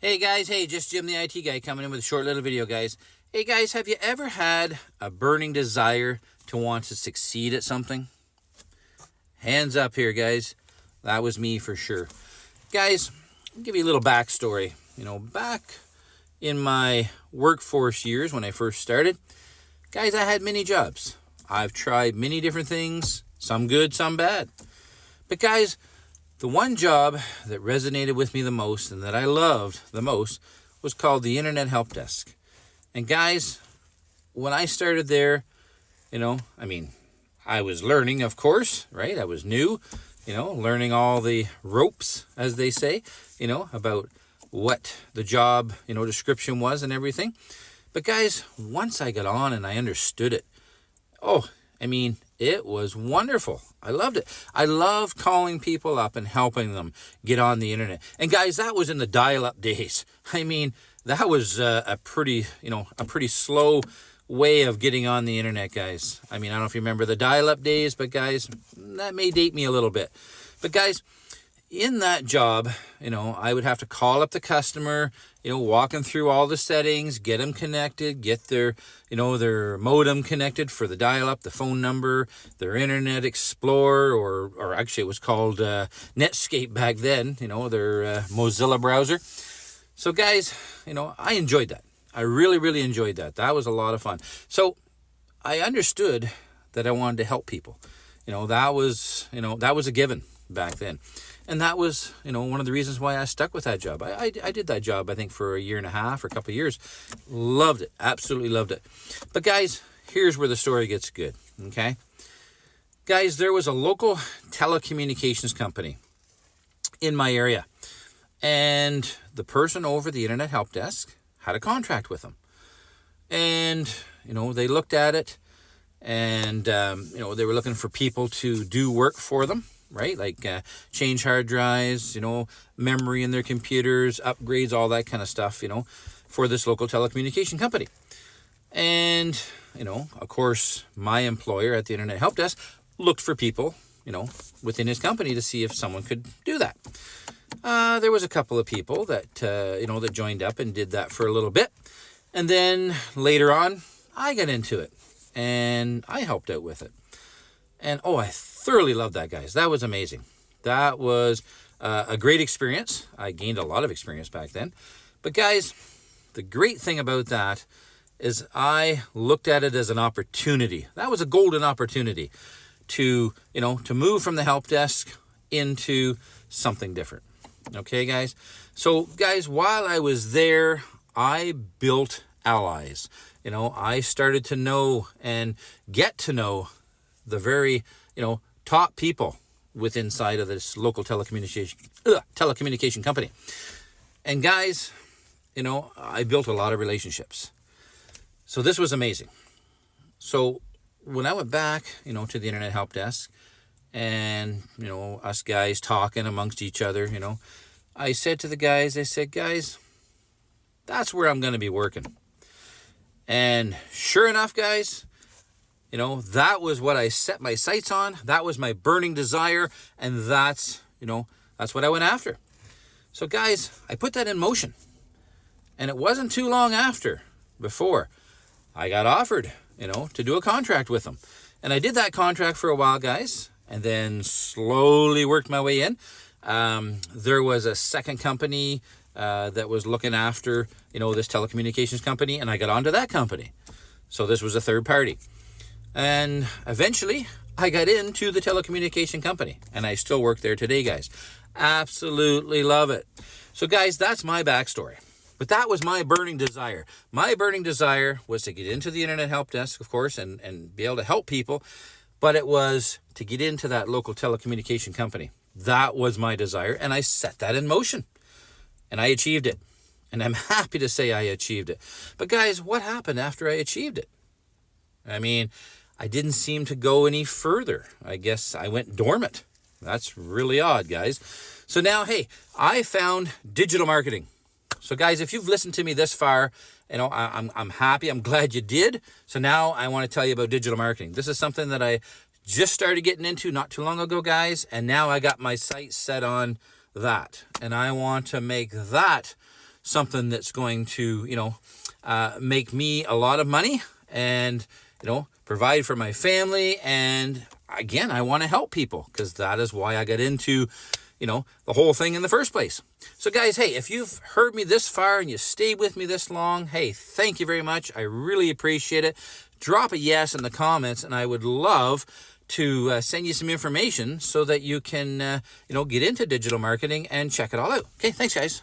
Hey guys, hey, just Jim the IT guy coming in with a short little video, guys. Hey guys, have you ever had a burning desire to want to succeed at something? Hands up here, guys. That was me for sure. Guys, I'll give you a little backstory. Back in my workforce years when I first started, guys, I had many jobs. I've tried many different things, some good, some bad. But guys, the one job that resonated with me the most and that I loved the most was called the Internet Help Desk. And guys, when I started there, I was learning, of course, right? I was new, learning all the ropes, as they say, about what the job, description was and everything. But guys, once I got on and I understood it, it was wonderful. I loved it. I loved calling people up and helping them get on the internet. And guys, that was in the dial-up days. That was a pretty slow way of getting on the internet, guys. I don't know if you remember the dial-up days, but guys, that may date me a little bit. But guys, in that job, I would have to call up the customer, walk them through all the settings, get them connected, get their modem connected for the dial-up, the phone number, their Internet Explorer, or actually it was called Netscape back then, their Mozilla browser. So guys, I enjoyed that. I really, really enjoyed that. That was a lot of fun. So I understood that I wanted to help people. That was a given back then. And that was, one of the reasons why I stuck with that job. I did that job, I think, for a year and a half or a couple of years. Loved it. Absolutely loved it. But guys, here's where the story gets good, okay? Guys, there was a local telecommunications company in my area. And the person over the Internet Help Desk had a contract with them. And, they looked at it and, they were looking for people to do work for them. Right? Like change hard drives, memory in their computers, upgrades, all that kind of stuff, for this local telecommunication company. And, of course, my employer at the Internet Help Desk looked for people, within his company to see if someone could do that. There was a couple of people that, that joined up and did that for a little bit. And then later on, I got into it and I helped out with it. And, I thoroughly loved that, guys. That was amazing. That was a great experience. I gained a lot of experience back then. But, guys, the great thing about that is I looked at it as an opportunity. That was a golden opportunity to move from the help desk into something different. Okay, guys? So, guys, while I was there, I built allies. I started to know and get to know the very, top people within inside of this local telecommunication company. And guys, I built a lot of relationships. So this was amazing. So when I went back, to the Internet Help Desk and, us guys talking amongst each other, I said to the guys, guys, that's where I'm going to be working. And sure enough, guys, that was what I set my sights on. That was my burning desire. And that's what I went after. So guys, I put that in motion. And it wasn't too long before I got offered, to do a contract with them. And I did that contract for a while, guys, and then slowly worked my way in. There was a second company that was looking after, this telecommunications company, and I got onto that company. So this was a third party. And eventually, I got into the telecommunication company, and I still work there today, guys. Absolutely love it. So, guys, that's my backstory. But that was my burning desire. My burning desire was to get into the Internet Help Desk, of course, and be able to help people. But it was to get into that local telecommunication company. That was my desire, and I set that in motion. And I achieved it. And I'm happy to say I achieved it. But, guys, what happened after I achieved it? I didn't seem to go any further. I guess I went dormant. That's really odd, guys. So now, hey, I found digital marketing. So guys, if you've listened to me this far, I'm happy. I'm glad you did. So now I want to tell you about digital marketing. This is something that I just started getting into not too long ago, guys. And now I got my sights set on that. And I want to make that something that's going to, make me a lot of money and, provide for my family. And again, I want to help people because that is why I got into, the whole thing in the first place. So guys, hey, if you've heard me this far and you stayed with me this long, hey, thank you very much. I really appreciate it. Drop a yes in the comments, and I would love to send you some information so that you can, get into digital marketing and check it all out. Okay, thanks, guys.